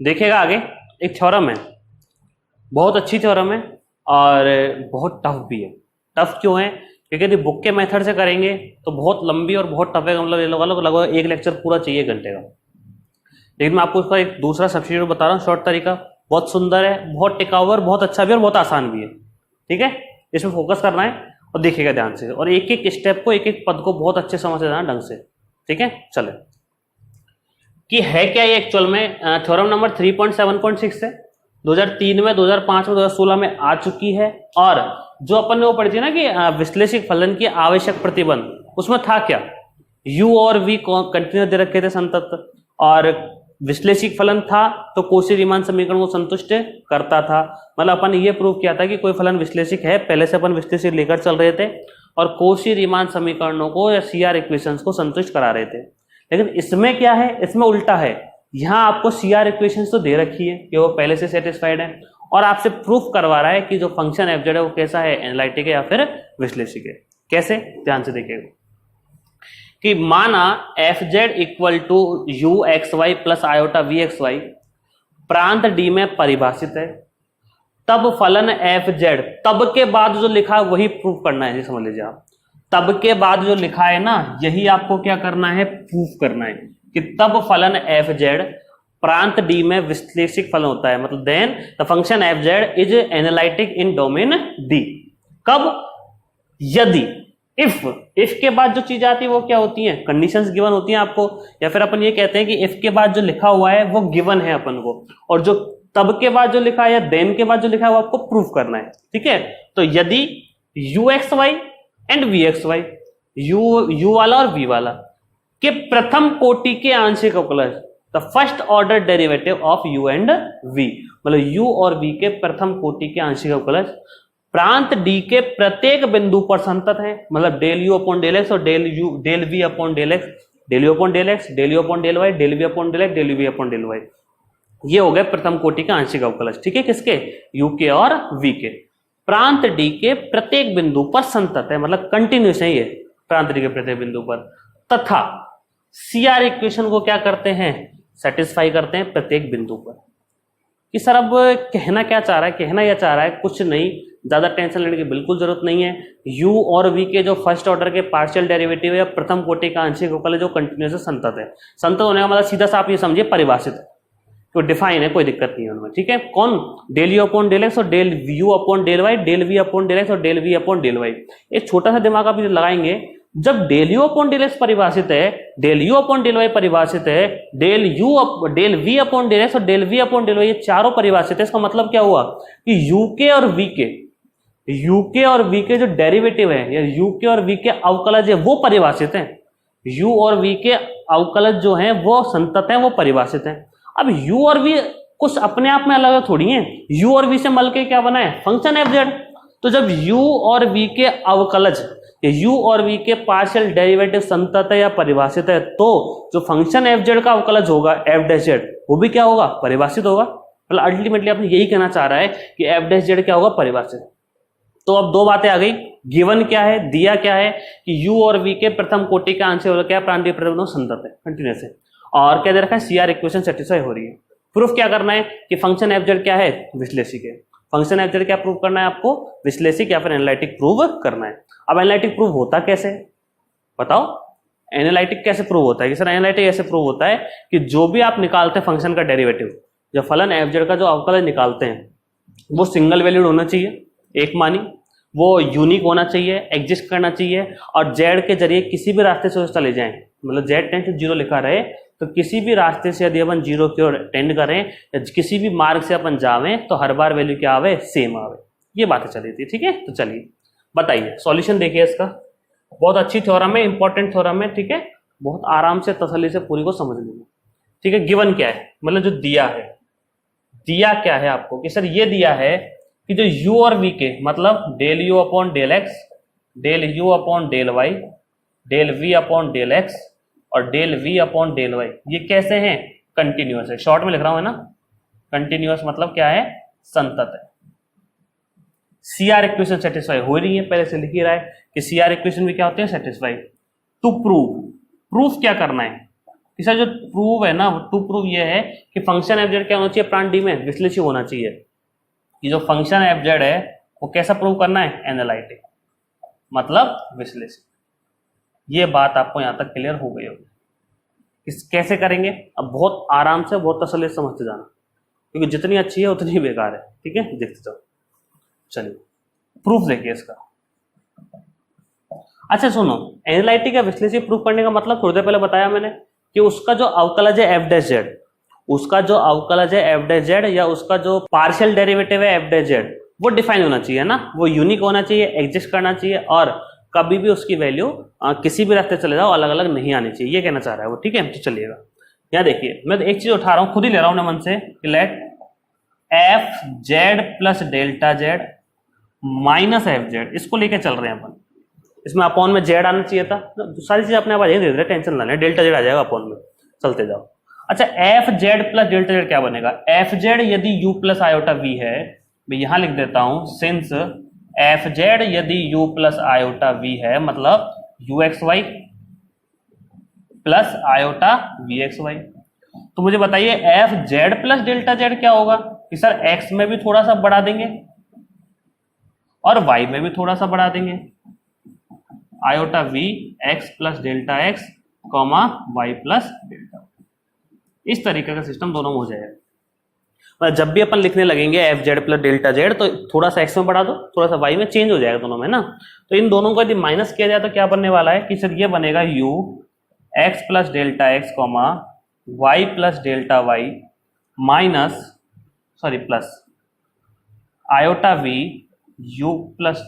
देखिएगा आगे एक थ्योरम है, बहुत अच्छी थ्योरम है और बहुत टफ भी है। टफ क्यों है, क्योंकि यदि बुक के मेथड से करेंगे तो बहुत लंबी और बहुत टफ है, मतलब लगभग एक लेक्चर पूरा चाहिए घंटे का। लेकिन मैं आपको उसका एक दूसरा सब्स्टिट्यूट बता रहा हूँ, शॉर्ट तरीका, बहुत सुंदर है, बहुत टिकाऊ और बहुत अच्छा भी और बहुत आसान भी है। ठीक है, इसमें फोकस करना है और देखिएगा ध्यान से, और एक एक स्टेप को, एक एक पद को बहुत अच्छे समझ लेना ढंग से। ठीक है, चले कि है क्या ये एक्चुअल में। थ्योरम नंबर 3.7.6 है, 2003 में, 2005 में, 2016 में आ चुकी है। और जो अपन ने वो पढ़ी थी ना कि विश्लेषिक फलन की आवश्यक प्रतिबंध, उसमें था क्या, u और v कंटिन्यूअस दे रखे थे संतत, और विश्लेषिक फलन था तो कोशी रीमान समीकरण को संतुष्ट करता था। मतलब अपन ये प्रूव किया था कि कोई फलन विश्लेषिक है, पहले से अपन विश्लेषिक लेकर चल रहे थे और कोशी रीमान समीकरणों को या CR इक्वेशंस को संतुष्ट करा रहे थे। लेकिन इसमें क्या है, इसमें उल्टा है, यहां आपको CR इक्वेशंस तो दे रखी है कि वो पहले से सेटिस्फाइड है, और आपसे प्रूफ करवा रहा है कि जो फंक्शन एफ जेड है वो कैसा है, एनालिटिक है या फिर विश्लेषिक है। कैसे, ध्यान से देखिएगा कि माना f z equal to u x y plus iota v x y प्रांत डी में परिभाषित है, तब फलन एफ जेड, तब के बाद जो लिखा है वही प्रूफ करना है, समझ लीजिए आप, तब के बाद जो लिखा है ना यही आपको क्या करना है, प्रूफ करना है कि तब फलन एफ जेड प्रांत डी में विश्लेषिक फलन होता है, मतलब then the function f z is analytic in domain D. कब, यदि, इफ के बाद जो चीज आती है वो क्या होती है, कंडीशंस गिवन होती हैं आपको, या फिर अपन ये कहते हैं कि इफ के बाद जो लिखा हुआ है वो गिवन है अपन को, और जो तब के बाद जो लिखा है या देन के बाद जो लिखा है वो आपको प्रूफ करना है, ठीक है। तो यदि u x y and v x y, u वाला और वी वाला के प्रथम कोटि के आंशिक अवकलज, the first order derivative of u and v, मतलब यू और वी के प्रथम कोटि के आंशिक अवकलज प्रांत डी के प्रत्येक बिंदु पर संतत है, मतलब del you upon del X और del we upon del X, del you upon del X, del you upon del Y, del we upon del X, del we upon del Y, ये हो गए प्रथम कोटि का आंशिक अवकलज, ठीक है, किसके, यू के और वी के, प्रांत डी के प्रत्येक बिंदु पर संतत है, मतलब कंटिन्यूस है ये प्रांत डी के प्रत्येक बिंदु पर, तथा सीआर इक्वेशन को क्या करते हैं, सेटिस्फाई करते हैं प्रत्येक बिंदु पर। कि सर अब कहना क्या चाह रहा है, कहना यह चाह रहा है कुछ नहीं, ज्यादा टेंशन लेने की बिल्कुल जरूरत नहीं है, यू और वी के जो फर्स्ट ऑर्डर के पार्शियल डेरिवेटिव है या प्रथम कोटि का आंशिक अवकलज जो कंटिन्यूस संतत है, संतत होने का मतलब सीधा सा आप ये समझिए परिभाषित है, तो डिफाइन है, कोई दिक्कत नहीं है उनमें, ठीक है। कौन, del you upon del X और del you upon del Y, del we upon del X और del we upon del Y. एक छोटा सा दिमाग आप लगाएंगे, जब del you upon del X परिभाषित है, del you upon del Y परिभाषित है, del we upon del X और del we upon del Y, ये चारों परिभाषित है, इसका मतलब क्या हुआ कि यूके और वी के जो डेरिवेटिव है या यूके और वी के अवकलज है वो परिभाषित है, यू और वी के अवकलज जो है वो संतत है, वो परिभाषित है। अब यू और वी कुछ अपने आप में अलग थोड़ी है, यू और वी से मल के क्या बना है, फंक्शन एफ जेड। तो जब यू और वी के अवकलज, यू और वी के पार्शियल डेरिवेटिव संतत है या परिभाषित है, तो जो फंक्शन एफ जेड का अवकलज होगा एफ डैश जेड, वो भी क्या होगा, परिभाषित होगा। मतलब अल्टीमेटली आपने यही कहना चाह रहा है कि एफ डैश जेड क्या होगा, परिभाषित। तो अब दो बातें आ गई, गिवन क्या है, दिया क्या है कि यू और वी के प्रथम कोटि का आंशिक अवकलज क्या, प्रांतीय प्रतिबंधों संतत है, कंटिन्यूस है, और क्या दे रखा है, सीआर इक्वेशन सेटिस्फाई हो रही है। प्रूफ क्या करना है कि फंक्शन एफ जेड क्या है, विश्लेषिक है। फंक्शन एफ जेड क्या प्रूव करना है आपको, विश्लेषिक या फिर एनालिटिक प्रूव करना है। अब एनालिटिक प्रूव होता कैसे, बताओ, एनालिटिक कैसे प्रूव होता है कि सर एनालिटिक ऐसे प्रूव होता है कि जो भी आप निकालते हैं फंक्शन का डेरिवेटिव, जो फलन एफ जेड का जो अवकलज निकालते हैं वो सिंगल वैल्यूड होना चाहिए, एक मानी, वो यूनिक होना चाहिए, एग्जिस्ट करना चाहिए, और जेड के जरिए किसी भी रास्ते से चले जाएं, मतलब जेड टेंड टू जीरो लिखा रहे, तो किसी भी रास्ते से यदि अपन जीरो की ओर टेंड करें या किसी भी मार्ग से अपन जावें तो हर बार वैल्यू क्या आवे, सेम आवे। ये बातें चली थी, ठीक है। तो चलिए बताइए, सॉल्यूशन देखिए इसका, बहुत अच्छी थ्योरम है, इंपॉर्टेंट थ्योरम है, ठीक है, बहुत आराम से तसल्ली से पूरी को समझ लीजिए, ठीक है। गिवन क्या है, मतलब जो दिया है, दिया क्या है आपको कि सर ये दिया है कि जो यू और वी के, मतलब del you upon del X, del you upon del Y, del we upon del X और del we upon del Y, ये कैसे हैं, कंटिन्यूअस है। शॉर्ट में लिख रहा हूं, है ना, कंटिन्यूअस मतलब क्या है, संतत है। सीआर इक्वेशन सेटिस्फाई हो रही है, पहले से लिख ही रहा है कि सीआर इक्वेशन भी क्या होते हैं, सेटिस्फाई। टू प्रूव, प्रूफ क्या करना है कि सर जो प्रूव है ना, टू प्रूव ये है कि फंक्शन एफ जेड क्या होना चाहिए, प्रांत डी में विश्लेषिक होना चाहिए, कि जो फंक्शन एफ जेड है वो कैसा प्रूव करना है, एनालिटिक, मतलब विश्लेषिक। ये बात आपको यहां तक क्लियर हो गई होगी। कैसे करेंगे, अब बहुत आराम से बहुत तसल्ली से समझते जाना, क्योंकि जितनी अच्छी है उतनी बेकार है, ठीक है, देखते जाओ। चलिए प्रूफ देखिए इसका। अच्छा सुनो, एनालिटिक या विश्लेषिक प्रूफ करने का मतलब थोड़ी देर पहले बताया मैंने कि उसका जो अवकलज है एफ डैश जेड, उसका जो अवकलज है एफ डैश जेड या उसका जो पार्शियल डेरिवेटिव है एफ डैश जेड, वो डिफाइन होना चाहिए ना, वो यूनिक होना चाहिए, एग्जिस्ट करना चाहिए, और कभी भी उसकी वैल्यू किसी भी रास्ते चले जाओ अलग अलग नहीं आनी चाहिए, ये कहना चाह रहा है वो, ठीक है। तो चलिएगा यहाँ देखिए, मैं एक चीज उठा रहा हूँ, खुद ही ले रहा हूँ मन से, let f z plus delta z minus f z, इसको लेके चल रहे हैं अपन। इसमें अपॉन में जेड आना चाहिए था, सारी चीज अपने आप आ जाएगी, टेंशन लाना है, डेल्टा जेड आ जाएगा अपॉन में, चलते जाओ। अच्छा f z plus delta z क्या बनेगा, एफ जेड यदि यू प्लस आयोटा वी है, मैं यहां लिख देता हूं, सिंस एफ जेड यदि यू प्लस आयोटा वी है, मतलब u x y plus iota v x y. तो मुझे बताइए f z plus delta z क्या होगा, कि सर x में भी थोड़ा सा बढ़ा देंगे और y में भी थोड़ा सा बढ़ा देंगे, iota v x plus delta x comma y plus delta. इस तरीके का सिस्टम दोनों में हो जाएगा। मतलब जब भी अपन लिखने लगेंगे F z plus delta Z, तो थोड़ा सा एक्स में बढ़ा दो, थोड़ा सा वाई में, चेंज हो जाएगा दोनों में ना। तो इन दोनों को यदि माइनस किया जाए तो क्या बनने वाला है कि सर ये बनेगा u x plus delta x comma y plus delta y minus plus iota v u plus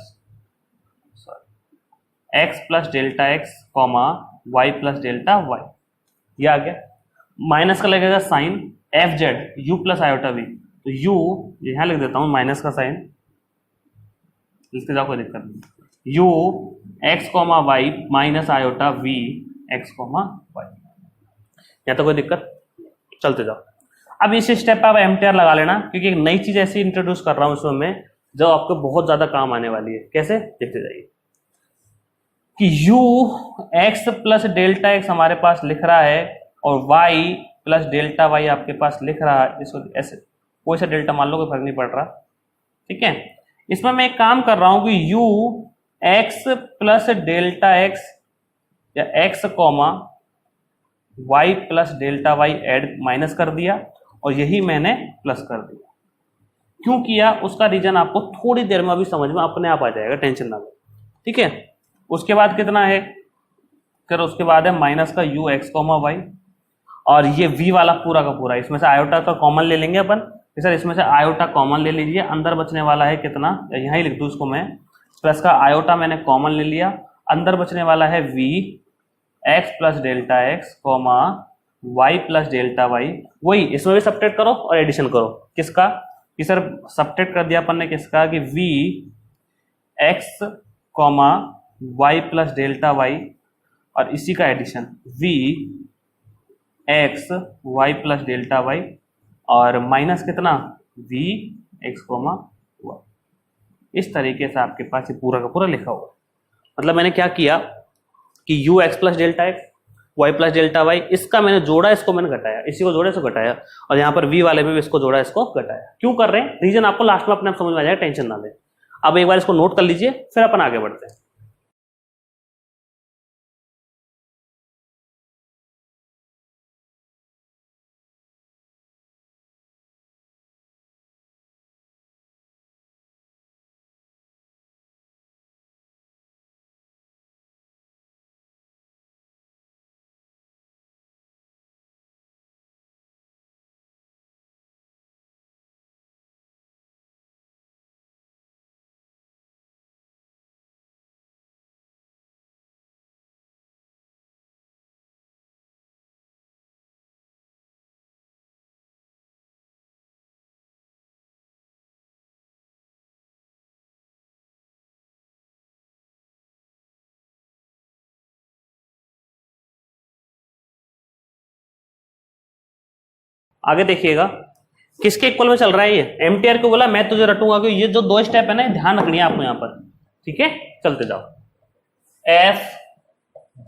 x plus delta x comma y plus delta Y. ये आ गया। माइनस का लगेगा sign f z u plus iota v, तो यू यहां लिख देता हूं माइनस का साइन, लिखते जाओ कोई दिक्कत नहीं, u x comma y minus iota v x comma y. या तो कोई दिक्कत, चलते जाओ। अब इस स्टेप पे आप एमटीआर लगा लेना, क्योंकि एक नई चीज ऐसी इंट्रोड्यूस कर रहा हूं इसमें मैं, जो आपको बहुत ज्यादा काम आने वाली है। कैसे, देखते जाइए कि u x plus delta x हमारे पास लिख रहा है और y प्लस डेल्टा वाई आपके पास लिख रहा है। इसको ऐसे कोई सा डेल्टा मान लो, कोई फर्क नहीं पड़ रहा, ठीक है। इसमें मैं एक काम कर रहा हूं कि u x plus delta x या x comma y plus delta y add minus कर दिया और यही मैंने प्लस कर दिया। क्यों किया उसका रीजन आपको थोड़ी देर में अभी समझ में अपने आप आ जाएगा, टेंशन ना लो, ठीक है। उसके बाद कितना है, फिर उसके बाद है माइनस का यू एक्स कॉमा वाई, और ये v वाला पूरा का पूरा, इसमें से आयोटा का कॉमन ले लेंगे अपन। सर इसमें से आयोटा कॉमन ले लीजिए, अंदर बचने वाला है कितना, यहां ही लिख दूं इसको मैं, प्लस का आयोटा मैंने कॉमन ले लिया, अंदर बचने वाला है v x plus delta x comma y plus delta y. वही इसमें भी सब्ट्रैक्ट करो और एडिशन करो। किसका कि सर सब्ट्रैक्ट कर दिया अपन ने किसका कि v x comma y plus delta Y, और इसी का addition v x y plus delta Y, और माइनस कितना v एक्स कॉमा वाई। इस तरीके से आपके पास ये पूरा का पूरा लिखा हुआ है। मतलब मैंने क्या किया कि u x plus delta x y plus delta y, इसका मैंने जोड़ा, इसको मैंने घटाया, इसी को जोड़ा इसको घटाया, और यहाँ पर v वाले में भी इसको जोड़ा इसको घटाया। क्यों कर रहे हैं, रीजन आपको लास्ट में अपने आप समझ में आ जाएगा, टेंशन ना ले। अब एक बार इसको नोट कर लीजिए, फिर अपन आगे बढ़ते हैं। आगे देखिएगा किसके इक्वल में चल रहा है, ये एमटीआर को बोला मैं तुझे रटूंगा, क्योंकि ये जो दो स्टेप है ना, ध्यान रखनी है आपको यहाँ पर, ठीक है। चलते जाओ, F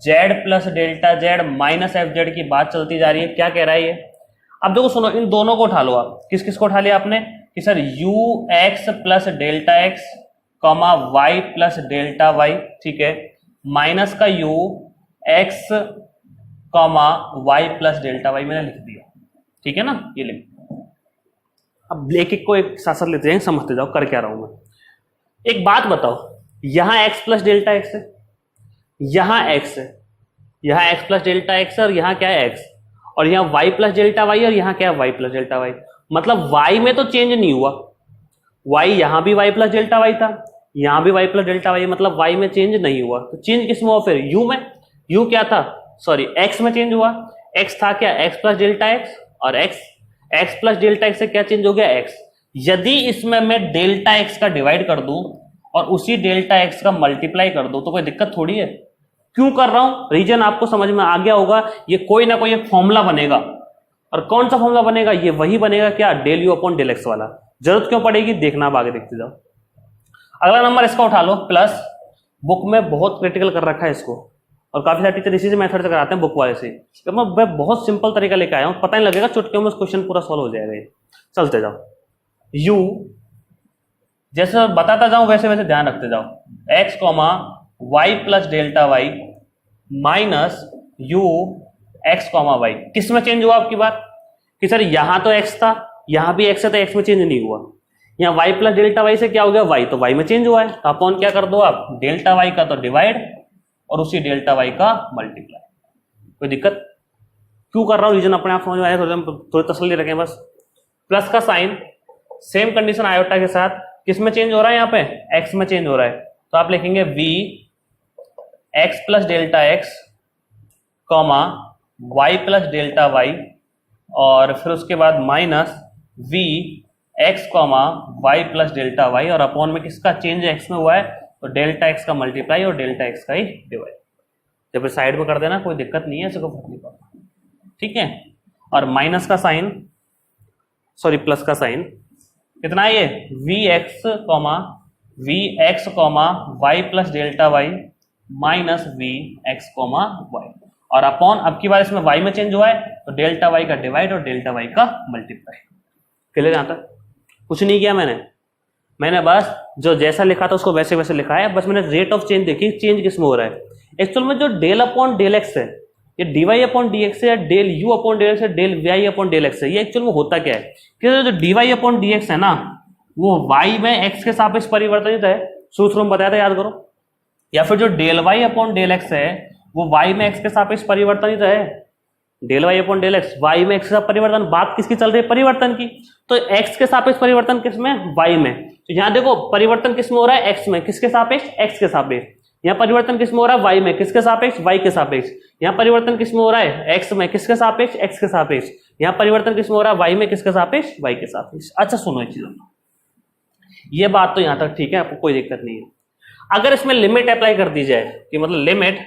z plus delta z minus f Z की बात चलती जा रही है। क्या कह रहा है ये, अब देखो सुनो, इन दोनों को उठा लो आप। किस किस को उठा लिया आपने कि sir u x plus delta x comma y plus delta y, ठीक है, माइनस का u x comma y plus delta y मैंने लिख दिया, ठीक है ना, ये लिख। अब एक एक को एक साथ साथ लेते जाएंगे, समझते जाओ कर क्या रहा हूं मैं। एक बात बताओ, यहां x प्लस डेल्टा एक्स है, यहां x है, यहां x प्लस डेल्टा एक्स है, और यहां क्या है x, और यहां y प्लस डेल्टा वाई, और यहां क्या है y प्लस डेल्टा वाई। मतलब y में तो चेंज नहीं हुआ, y यहां भी y प्लस डेल्टा वाई था, यहां भी y प्लस डेल्टा वाई, मतलब y में चेंज नहीं हुआ। तो चेंज किस में हुआ फिर, u में। u क्या था, सॉरी x में चेंज हुआ। x था क्या, x प्लस डेल्टा एक्स, और x प्लस डेल्टा एक्स से क्या चेंज हो गया, x। यदि इसमें मैं डेल्टा एक्स का डिवाइड कर दूं और उसी डेल्टा एक्स का मल्टीप्लाई कर दूं तो कोई दिक्कत थोड़ी है। क्यों कर रहा हूं, रीजन आपको समझ में आ गया होगा। ये कोई ना कोई एक फॉर्मूला बनेगा, और कौन सा फॉर्मूला बनेगा, ये वही बनेगा क्या, del you upon del x वाला। जरूरत क्यों पड़ेगी, देखना, आप आगे देखते जाओ। अगला नंबर इसका उठा लो, प्लस बुक में बहुत क्रिटिकल कर रखा है इसको, और काफी सारे टीचर इसी से मेथड से कराते हैं, बुक वाले से। मैं बहुत सिंपल तरीका लेके आया हूं, पता नहीं लगेगा, चुटकियों में क्वेश्चन पूरा सॉल्व हो जाएगा ये। चलते जाओ, u, जैसे बताता जाऊं वैसे वैसे ध्यान रखते जाओ, x comma y plus delta y minus u x comma y. किस में चेंज हुआ आपकी बात कि सर यहां तो x था, यहां भी x है, तो x में चेंज नहीं हुआ। यहाँ y प्लस डेल्टा वाई से क्या हो गया, y तो y में चेंज हुआ है, तो अपॉन क्या कर दो आप, डेल्टा y का तो डिवाइड और उसी डेल्टा y का मल्टीप्लाई। कोई दिक्कत? क्यों कर रहा हूं, रीजन अपने आप समझ में आया, थोड़ी तसल्ली रखें बस। प्लस का साइन सेम कंडीशन आयोटा के साथ किस में चेंज हो रहा है, यहाँ पे x में चेंज हो रहा है, तो आप लिखेंगे v x plus delta x comma y plus delta y और फिर उसके बाद minus v x comma y plus delta Y और अपॉन में किसका चेंज x में हुआ है, तो डेल्टा x का मल्टीप्लाई और डेल्टा x का ही डिवाइड। जब साइड में कर देना कोई दिक्कत नहीं है, इसको फर्क नहीं पड़ता, ठीक है। और माइनस का साइन, सॉरी प्लस का साइन कितना है ये, v x comma y plus delta y minus v x comma y और अपॉन, अब की बार इसमें वाई में चेंज हुआ है तो डेल्टा वाई का डिवाइड और डेल्टा वाई का मल्टीप्लाई। क्लियर? यहां तक कुछ नहीं किया मैंने बस जो जैसा लिखा था उसको वैसे वैसे लिखा है, बस मैंने रेट ऑफ चेंज देखी, चेंज किसमें हो रहा है। एक्चुअल में जो डेल अपॉन डेल एक्स है, ये dy अपॉन डी एक्स है या del u upon del x है, del y upon del x है, ये एक्चुअल में होता क्या है कि जो dy अपॉन डी एक्स है ना, वो y में x के सापेक्ष परिवर्तनित है, सूत्र में बताया था, याद करो। या फिर जो del y upon del x है वो y में x के सापेक्ष परिवर्तनित है, del y upon del x y में x के साथ परिवर्तन। बात किसकी चल रही है, परिवर्तन की, तो x के सापेक्ष परिवर्तन किसमें, y में। तो यहाँ देखो परिवर्तन किसमें हो रहा है, x में, किसके सापेक्ष, x के सापेक्ष। यहाँ परिवर्तन किसमें हो रहा है, y में, किसके सापेक्ष, y के सापेक्ष। यहाँ परिवर्तन किसमें हो रहा है, x में, किसके सापेक्ष, x के सापेक्ष। यहाँ परिवर्तन किसमें हो रहा है, y में, किसके सापेक्ष, y के सापेक्ष। अच्छा सुनो एक चीज, ये बात तो यहां तक ठीक है, आपको कोई दिक्कत नहीं है। अगर इसमें लिमिट अप्लाई कर दी जाए कि मतलब limit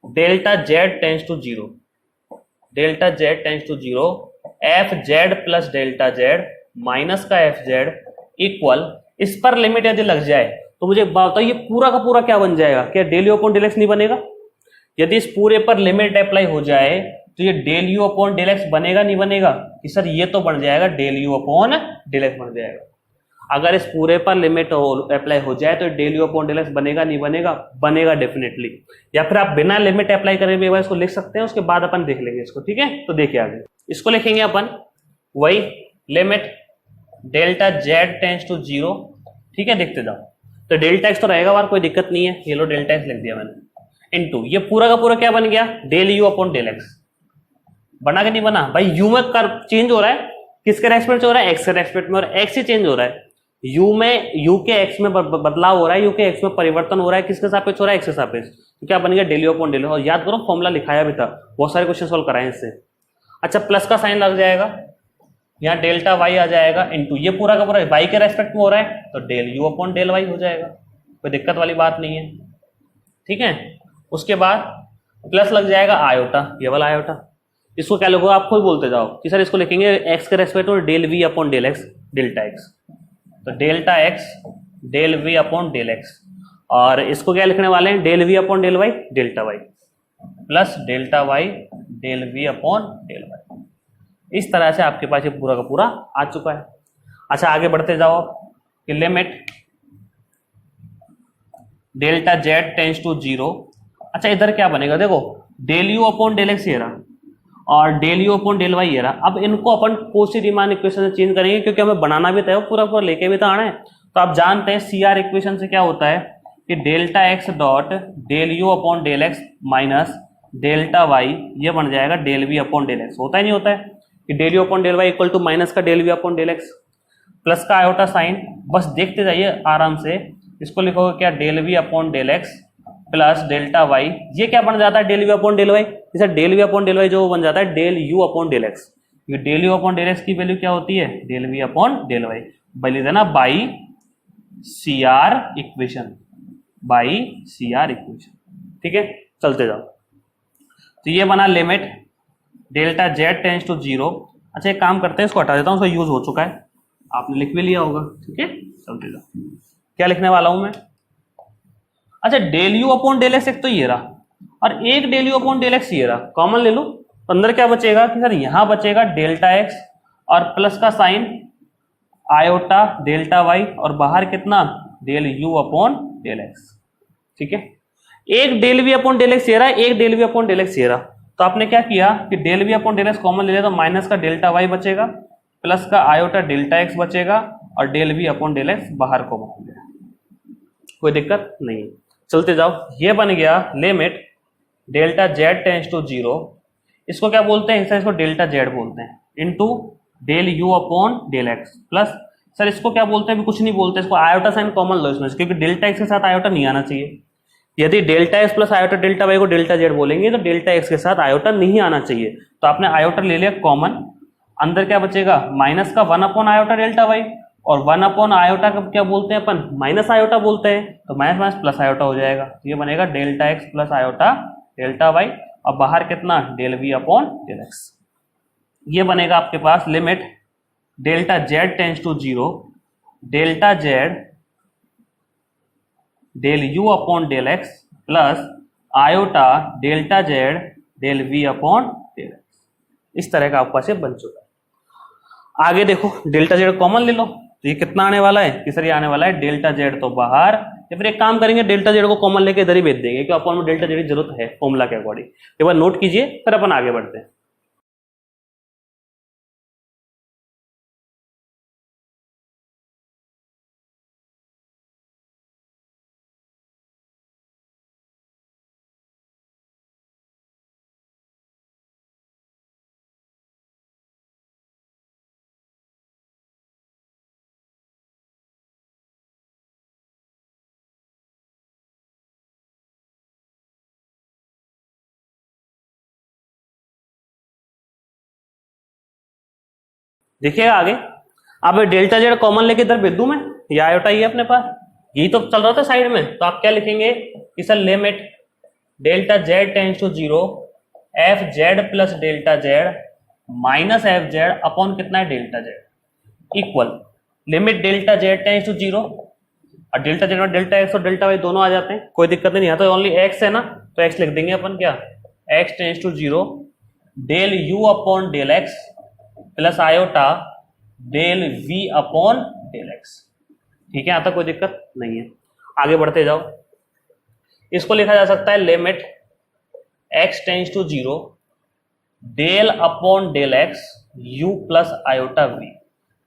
delta Z tends to zero, delta Z tends to zero, f z plus delta z minus का एफ जेड इक्वल, इस पर लिमिट यदि लग जाए तो मुझे बताओ ये पूरा का पूरा क्या बन जाएगा, क्या del you upon del x नहीं बनेगा? यदि इस पूरे पर लिमिट अप्लाई हो जाए तो ये del you upon del x बनेगा नहीं बनेगा, कि सर ये तो बन जाएगा del you upon del x बन जाएगा। अगर इस पूरे पर लिमिट अप्लाई हो जाए तो del you upon del x बनेगा नहीं बनेगा, बनेगा डेफिनेटली। या फिर आप बिना लिमिट अप्लाई करे भी इसको लिख सकते हैं, उसके बाद अपन देख लेंगे इसको, ठीक है। तो देखिए आगे इसको लिखेंगे अपन, वही limit delta Z tends to zero, ठीक है, देखते जाओ। तो डेल्टा एक्स तो रहेगा बार, कोई दिक्कत नहीं है, ये लो डेल्टा एक्स लिख दिया मैंने, इनटू ये पूरा का पूरा क्या बन गया, del you upon del x. बना के नहीं बना भाई, यू में कर चेंज हो रहा है, किसके रेस्पेक्ट से हो रहा है, एक्स के रेस्पेक्ट में, और एक्स ही चेंज हो रहा है। यू में, यू के एक्स में बदलाव हो रहा है, यू के एक्स में परिवर्तन हो रहा है, किसके सापेक्ष हो रहा है, एक्स के सापेक्ष। तो क्या बन गया, डेल यू अपॉन डेल। और याद करो फॉर्मूला लिखाया भी था, बहुत सारे क्वेश्चन सोल्व कराए इससे। अच्छा प्लस का साइन लग जाएगा, यहाँ डेल्टा वाई आ जाएगा, इनटू ये पूरा का पूरा वाई के रेस्पेक्ट में हो रहा है तो del you upon del y हो जाएगा, कोई दिक्कत वाली बात नहीं है, ठीक है। उसके बाद प्लस लग जाएगा आयोटा, ये वाला आयोटा, इसको क्या लिखोगे आप खुद बोलते जाओ कि सर इसको लिखेंगे एक्स के रेस्पेक्ट में del we upon del X, delta X, तो delta X del we upon del X, और इसको क्या लिखने वाले हैं, del we upon del Y, delta Y plus delta Y del we upon del Y. इस तरह से आपके पास ये पूरा का पूरा आ चुका है। अच्छा आगे बढ़ते जाओ कि limit delta Z tends to zero. अच्छा इधर क्या बनेगा, देखो del you upon del x ये रहा और del you upon del Y ये रहा। अब इनको अपन कोशी रीमान इक्वेशन से चेंज करेंगे, क्योंकि हमें बनाना भी था, पूरा पूरा लेके भी तो आना है। तो आप जानते हैं सी आर इक्वेशन से क्या होता है कि delta X dot del you upon del X minus delta Y, ये बन जाएगा del we upon del X. होता ही नहीं होता है कि del you upon del Y equal to minus का del we upon del x, plus का आयोटा साइन, बस देखते जाइए आराम से। इसको लिखोगे क्या, del we upon del x plus delta Y, ये क्या बन जाता है del we upon del Y, जैसे del we upon del Y जो बन जाता है del you upon del x. ये del you upon del X की वैल्यू क्या होती है, del we upon del Y, value देना by C R equation, by C R equation, ठीक है। चलते जाओ, तो ये बना limit delta Z tends to zero. अच्छा एक काम करते हैं, इसको हटा देता हूँ, उसका यूज हो चुका है, आपने लिख भी लिया होगा, ठीक है। चलते जाओ, क्या लिखने वाला हूं मैं, अच्छा del you upon del x एक तो ये रहा और एक del you upon del x ये रहा, कॉमन ले लो, तो अंदर क्या बचेगा कि सर यहां बचेगा डेल्टा एक्स और प्लस का साइन आयोटा डेल्टा वाई और बाहर कितना del you upon del x. ठीक है, एक del we upon del x ये रहा, एक del we upon del x ये रहा। तो आपने क्या किया कि del we upon del x common ले लिया, तो माइनस का डेल्टा वाई बचेगा, प्लस का आयोटा डेल्टा एक्स बचेगा और del we upon del x बाहर कॉमन हो गया। कोई दिक्कत नहीं, चलते जाओ। ये बन गया limit delta Z tends to zero, इसको क्या बोलते हैं, इसको डेल्टा जेड बोलते हैं, into del you upon del x plus, sir इसको क्या बोलते हैं, कुछ नहीं बोलते, इसको आयोटा साइन कॉमन लो इसमें, क्योंकि डेल्टा एक्स के साथ आयोटा नहीं आना चाहिए। यदि delta x plus iota delta y को डेल्टा जेड बोलेंगे तो डेल्टा एक्स के साथ आयोटा नहीं आना चाहिए। तो आपने आयोटा ले लिया कॉमन, अंदर क्या बचेगा माइनस का 1 अपॉन आयोटा डेल्टा वाई, और 1 अपॉन आयोटा का क्या बोलते हैं अपन, माइनस आयोटा बोलते हैं, तो माइनस माइनस प्लस आयोटा हो जाएगा। तो ये बनेगा delta x plus iota delta Y, और बाहर कितना del we upon del x. ये बनेगा आपके पास limit delta Z tends to zero, delta Z del you upon del x plus iota delta Z del we upon del X. इस तरह का आपका बन चुका है। आगे देखो डेल्टा जेड कॉमन ले लो, तो ये कितना आने वाला है कि सर ये आने वाला है डेल्टा जेड तो बाहर, या फिर एक काम करेंगे डेल्टा जेड को कॉमन लेके इधर ही भेज देंगे, क्योंकि अपन में डेल्टा जेड की जरूरत है फॉर्मूला के अकॉर्डिंग। एक बार नोट कीजिए, फिर अपन आगे बढ़ते हैं। देखिए आगे, अब डेल्टा जेड कॉमन लेके इधर भेज दूं मैं, ये आयोटा ही है अपने पास, यही तो चल रहा था साइड में। तो आप क्या लिखेंगे कि sir limit delta Z tends to zero f z plus delta z minus f z upon कितना है delta z equal limit delta Z tends to zero, और डेल्टा जेड में डेल्टा एक्स और डेल्टा वाई दोनों आ जाते हैं, कोई दिक्कत नहीं। यहाँ तो ओनली एक्स है ना, तो एक्स लिख देंगे अपन, क्या x tends to zero del you upon del x plus iota del we upon del x. ठीक है, यहां तक कोई दिक्कत नहीं है। आगे बढ़ते जाओ, इसको लिखा जा सकता है limit x tends to zero del upon del x u plus iota v,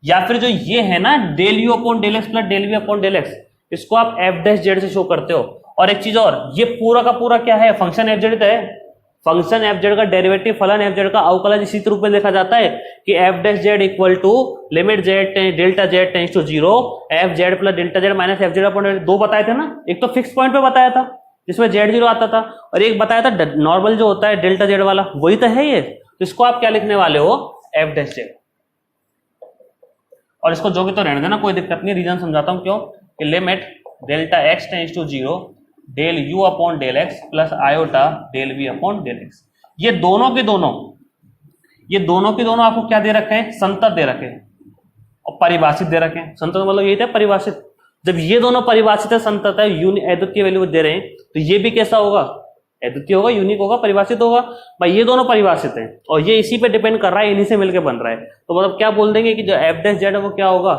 या फिर जो ये है ना del you upon del x plus del we upon del x, इसको आप एफ डैश जेड से शो करते हो। और एक चीज और, ये पूरा का पूरा क्या है, फंक्शन एफ जेड है, फंक्शन एफ जेड का डेरिवेटिव फलन एफ जेड का अवकलज इसी रूप में लिखा जाता है कि f dash z equal to limit z delta Z tends to zero f z plus delta z minus f z upon, दो बताए थे ना, एक तो फिक्स पॉइंट पे बताया था जिसमें जेड जीरो आता था, और एक बताया था नॉर्मल जो होता है डेल्टा जेड वाला, वही तो है ये। तो इसको आप क्या लिखने वाले हो, एफ डैश जेड, और इसको जो कि तो रहने देना, कोई दिक्कत नहीं, रीजन समझाता हूं क्यों, कि limit delta x tends to zero del you upon del x plus iota del we upon del x. ये दोनों के दोनों आपको क्या दे रखे हैं, संतत दे रखे हैं और परिभाषित दे रखे हैं। संतत मतलब यही था परिभाषित, जब ये दोनों परिभाषित है, संतत है, अद्वितीय वैल्यू दे रहे हैं, तो ये भी कैसा होगा, अद्वितीय होगा, यूनिक होगा, परिभाषित होगा। भाई ये दोनों परिभाषित हैं और ये इसी पे डिपेंड कर रहा है, इन्हीं से मिलकर बन रहा है। तो मतलब क्या बोल देंगे कि जो एफ डैश जेड है वो क्या होगा,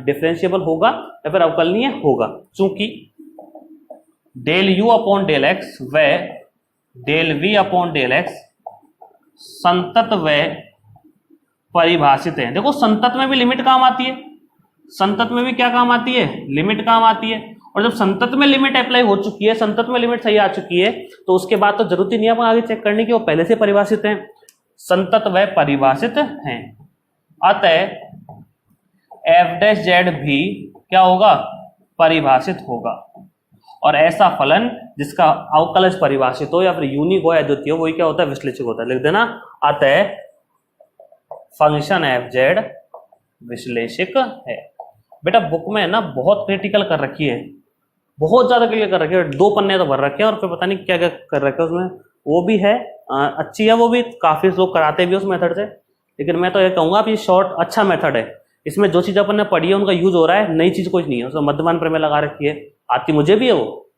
डिफरेंशिएबल होगा या फिर अवकलनीय होगा, चूंकि del you upon del X व del we upon del X संतत व परिभाषित है। देखो संतत में भी लिमिट काम आती है, संतत में भी क्या काम आती है, लिमिट काम आती है। और जब संतत में लिमिट अप्लाई हो चुकी है, संतत में लिमिट सही आ चुकी है, तो उसके बाद तो जरूरत ही नहीं है आगे चेक करने की, वो पहले से परिभाषित है, संतत व परिभाषित हैं। अतः एफ डैश जेड भी क्या होगा, परिभाषित होगा। और ऐसा फलन जिसका अवकलज परिभाषित हो या फिर यूनिक हो या अद्वितीय हो, वही क्या होता है, विश्लेषक होता है। लिख देना, अतः फंक्शन एफ जेड विश्लेषक है। बेटा बुक में ना बहुत क्रिटिकल कर रखी है, बहुत ज्यादा क्लियर कर रखी है, 2 पन्ने तो भर रखे हैं और फिर पता नहीं क्या क्या कर रखे हैं उसमें। वो भी है अच्छी है, वो भी काफी लोग कराते भी उस मेथड से, लेकिन मैं तो ये कहूंगा आप ये शॉर्ट अच्छा मेथड है, इसमें जो चीज अपन ने पढ़ी है उनका यूज हो रहा है, नई चीज कुछ नहीं है। उसमें मध्यमान प्रमेय लगा रखी है, आती मुझे भी है वो,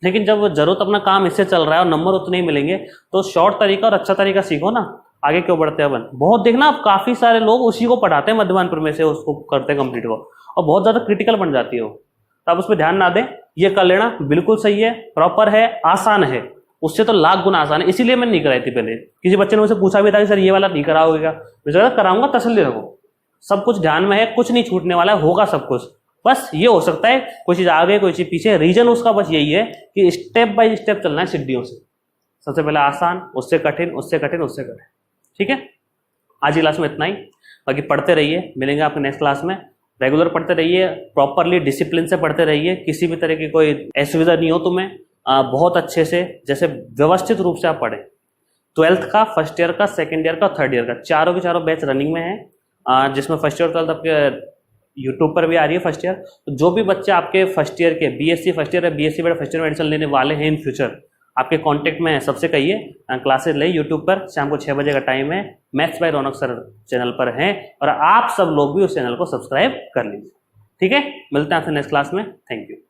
लेकिन जब जरूरत अपना काम इससे चल रहा है और नंबर उतने ही मिलेंगे, तो शॉर्ट तरीका और अच्छा तरीका सीखो ना, आगे क्यों बढ़ते हैं अपन। बहुत देखना आप काफी सारे लोग उसी को पढ़ाते हैं मध्यमानपुर में से, उसको करते हैं कंप्लीट को, और बहुत ज्यादा क्रिटिकल बन जाती है वो। तो आप उस पर ध्यान ना दें, ये कर लेना बिल्कुल सही है, प्रॉपर है, आसान है, उससे तो लाख गुना आसान है। इसीलिए मैंने नहीं कराई थी पहले। किसी बच्चे ने मुझे पूछा भी था कि सर ये वाला नहीं कराओगे क्या, मैं कराऊंगा, तसल्ली रखो, सब कुछ ध्यान में है, कुछ नहीं छूटने वाला है, होगा सब कुछ। बस ये हो सकता है कोई चीज आगे कोई चीज पीछे, रीजन उसका बस यही है कि स्टेप बाय स्टेप चलना है सीढ़ियों से। सबसे पहले आसान, उससे कठिन, उससे कठिन, उससे कठिन। ठीक है, आज की क्लास में इतना ही। बाकी पढ़ते रहिए, मिलेंगे आपके नेक्स्ट क्लास में। रेगुलर पढ़ते रहिए, प्रॉपरली डिसिप्लिन से पढ़ते रहिए, किसी भी तरह की कोई असुविधा नहीं हो तुम्हें। बहुत अच्छे से, जैसे व्यवस्थित रूप से आप पढ़ें। 12th का, फर्स्ट ईयर का, सेकेंड ईयर का, थर्ड ईयर का, चारों के चारों बैच रनिंग में है, जिसमें फर्स्ट ईयर 12th आपके यूट्यूब पर भी आ रही है फर्स्ट ईयर। तो जो भी बच्चे आपके फर्स्ट ईयर के BSc first year, BSc first year में एडमिशन लेने वाले हैं इन फ्यूचर, आपके कांटेक्ट में है, सबसे कहिए क्लासेस ले। यूट्यूब पर शाम को 6 बजे का टाइम है, maths by Raunak sir channel पर हैं, और आप सब लोग भी उस चैनल को सब्सक्राइब कर लीजिए। ठीक है, मिलते हैं आपसे नेक्स्ट क्लास में। Thank you.